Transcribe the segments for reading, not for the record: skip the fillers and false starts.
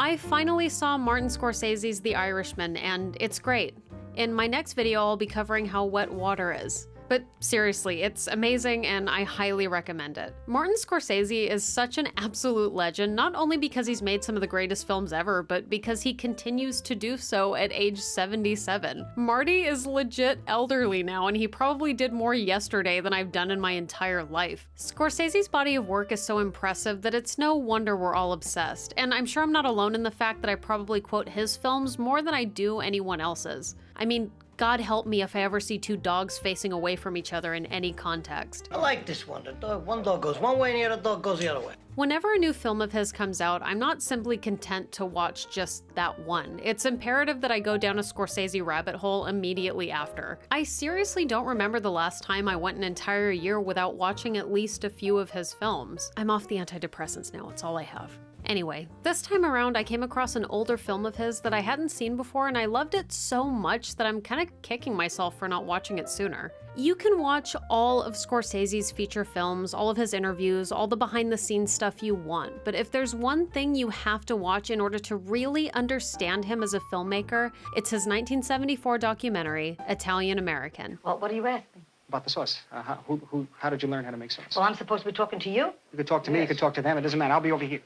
I finally saw Martin Scorsese's The Irishman, and it's great. In my next video, I'll be covering how wet water is. But seriously, it's amazing and I highly recommend it. Martin Scorsese is such an absolute legend, not only because he's made some of the greatest films ever, but because he continues to do so at age 77. Marty is legit elderly now, and he probably did more yesterday than I've done in my entire life. Scorsese's body of work is so impressive that it's no wonder we're all obsessed, and I'm sure I'm not alone in the fact that I probably quote his films more than I do anyone else's. I mean, God help me if I ever see two dogs facing away from each other in any context. I like this one. One dog goes one way and the other dog goes the other way. Whenever a new film of his comes out, I'm not simply content to watch just that one. It's imperative that I go down a Scorsese rabbit hole immediately after. I seriously don't remember the last time I went an entire year without watching at least a few of his films. I'm off the antidepressants now, it's all I have. Anyway, this time around I came across an older film of his that I hadn't seen before, and I loved it so much that I'm kind of kicking myself for not watching it sooner. You can watch all of Scorsese's feature films, all of his interviews, all the behind-the-scenes stuff you want, but if there's one thing you have to watch in order to really understand him as a filmmaker, it's his 1974 documentary, Italian-American. Well, what are you asking? About the sauce. How did you learn how to make sauce? Well, I'm supposed to be talking to you? You could talk to me, you could talk to them, it doesn't matter. I'll be over here.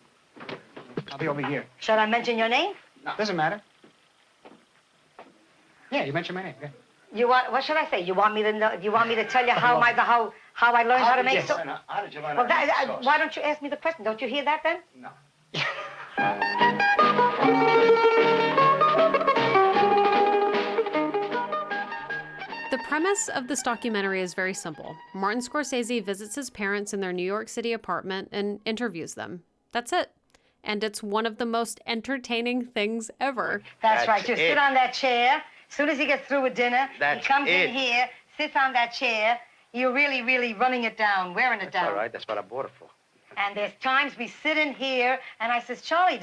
I'll be over here. Shall I mention your name? No, doesn't matter. Yeah, you mentioned my name. Yeah. You want? What should I say? You want me to know? You want me to tell you how I learned how to make sauce? Yes, how did you learn Well, how to make sauce? why don't you ask me the question? Don't you hear that then? No. The premise of this documentary is very simple. Martin Scorsese visits his parents in their New York City apartment and interviews them. That's it. And it's one of the most entertaining things ever. That's right. You sit on that chair. As soon as he gets through with dinner, he comes in here, sits on that chair. You're really, really running it down, wearing it down. All right, that's what I bought it for. And there's times we sit in here, and I says, Charlie,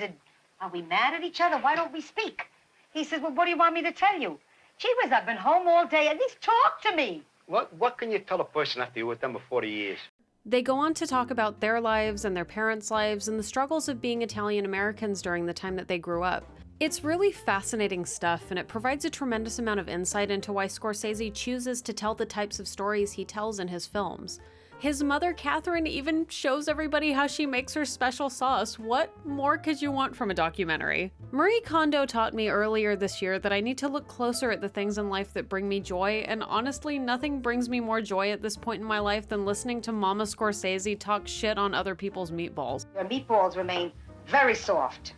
are we mad at each other? Why don't we speak? He says, well, what do you want me to tell you? Gee whiz, I've been home all day. At least talk to me. What can you tell a person after you're with them for 40 years? They go on to talk about their lives and their parents' lives and the struggles of being Italian Americans during the time that they grew up. It's really fascinating stuff, and it provides a tremendous amount of insight into why Scorsese chooses to tell the types of stories he tells in his films. His mother, Catherine, even shows everybody how she makes her special sauce. What more could you want from a documentary? Marie Kondo taught me earlier this year that I need to look closer at the things in life that bring me joy, and honestly, nothing brings me more joy at this point in my life than listening to Mama Scorsese talk shit on other people's meatballs. Your meatballs remain very soft.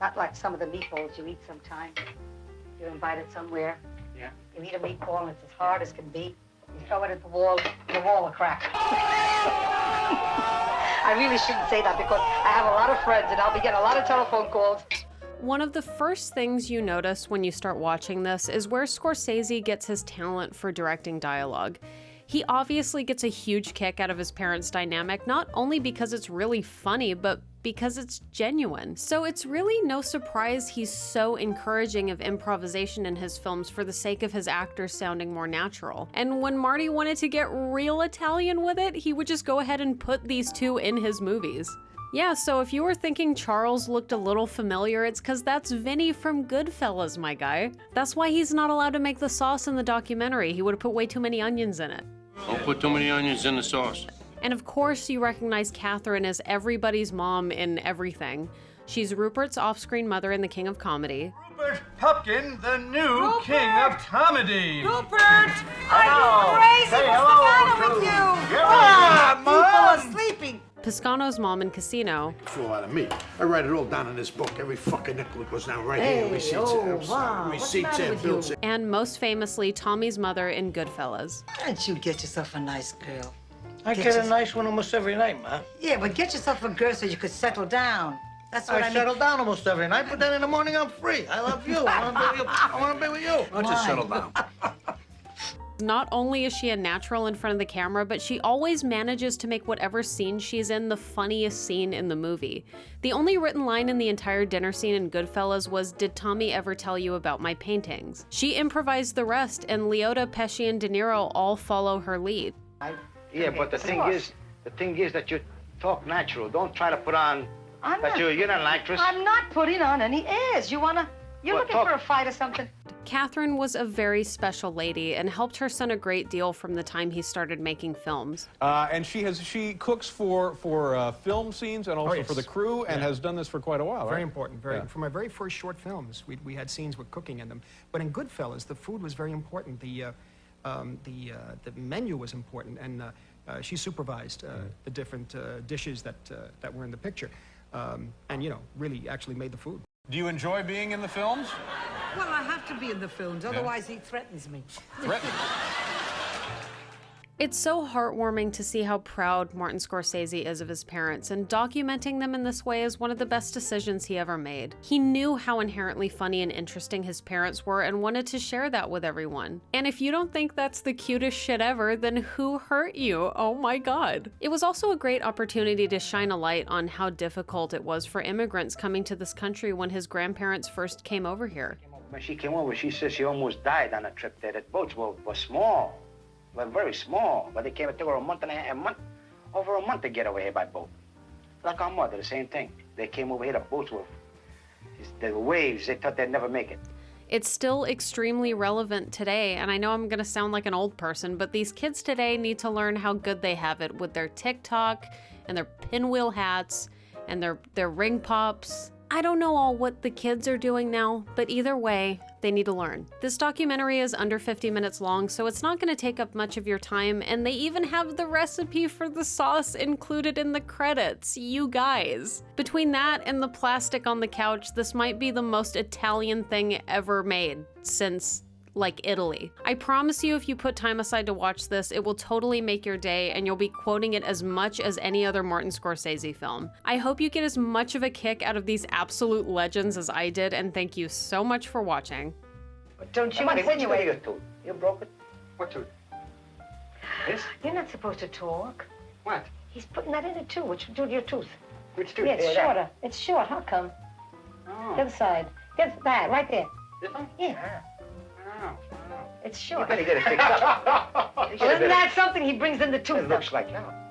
Not like some of the meatballs you eat sometimes. You're invited somewhere. Yeah. You eat a meatball and it's as hard as can be. You throw it at the wall will crack. I really shouldn't say that because I have a lot of friends and I'll be getting a lot of telephone calls. One of the first things you notice when you start watching this is where Scorsese gets his talent for directing dialogue. He obviously gets a huge kick out of his parents' dynamic, not only because it's really funny, but because it's genuine. So it's really no surprise he's so encouraging of improvisation in his films for the sake of his actors sounding more natural. And when Marty wanted to get real Italian with it, he would just go ahead and put these two in his movies. Yeah, so if you were thinking Charles looked a little familiar, it's because that's Vinny from Goodfellas, my guy. That's why he's not allowed to make the sauce in the documentary. He would have put way too many onions in it. Don't put too many onions in the sauce. And of course, you recognize Catherine as everybody's mom in everything. She's Rupert's off-screen mother in The King of Comedy. Rupert Pupkin, the new king of comedy. Rupert! Are you crazy? What's the matter with you? Mom! People are sleeping. Piscano's mom in Casino. Fall out of me. I write it all down in this book. Every fucking nickel goes down right here. Receipts. Receipts and bills. And most famously, Tommy's mother in Goodfellas. Why don't you get yourself a nice girl? I get a nice one almost every night, Ma. Yeah, but get yourself a girl so you could settle down. That's what I mean. settle down almost every night, but then in the morning I'm free. I love you. I want to be with you. Why don't you settle down? Not only is she a natural in front of the camera, but she always manages to make whatever scene she's in the funniest scene in the movie. The only written line in the entire dinner scene in Goodfellas was, "Did Tommy ever tell you about my paintings?" She improvised the rest, and Liotta, Pesci, and De Niro all follow her lead. Yeah, but the thing is that you talk natural. Don't try to put on But you're not an actress. I'm not putting on any airs. You're looking for a fight or something? Catherine was a very special lady and helped her son a great deal from the time he started making films. And she cooks for film scenes and also for the crew, and has done this for quite a while. Very right? important. For my very first short films, we had scenes with cooking in them. But in Goodfellas, the food was very important. The menu was important, and she supervised the different dishes that were in the picture, and really actually made the food. Do you enjoy being in the films? Well, I have to be in the films, otherwise he threatens me. Threatening. It's so heartwarming to see how proud Martin Scorsese is of his parents, and documenting them in this way is one of the best decisions he ever made. He knew how inherently funny and interesting his parents were and wanted to share that with everyone. And if you don't think that's the cutest shit ever, then who hurt you? Oh my god. It was also a great opportunity to shine a light on how difficult it was for immigrants coming to this country when his grandparents first came over here. When she came over, she said she almost died on a trip there. The boats were small. Were very small, but they came. It took her over a month to get away here by boat. Like our mother, the same thing. They came over here, the boats were, the waves, they thought they'd never make it. It's still extremely relevant today, and I know I'm gonna sound like an old person, but these kids today need to learn how good they have it with their TikTok and their pinwheel hats and their ring pops. I don't know all what the kids are doing now, but either way, they need to learn. This documentary is under 50 minutes long, so it's not gonna take up much of your time, and they even have the recipe for the sauce included in the credits, you guys. Between that and the plastic on the couch, this might be the most Italian thing ever made since, like, Italy. I promise you, if you put time aside to watch this, it will totally make your day, and you'll be quoting it as much as any other Martin Scorsese film. I hope you get as much of a kick out of these absolute legends as I did, and thank you so much for watching. Don't you What's insinuate? your tooth? You broke it? What tooth? This? You're not supposed to talk. What? He's putting that in it too. What you do to your tooth? Which tooth? Yeah, it's That. shorter. It's short. How come? Oh. The other side. That, right there. This one? Yeah. Oh. It's You short. better get it fixed up. Well, isn't that something he brings in the tooth? It looks like that.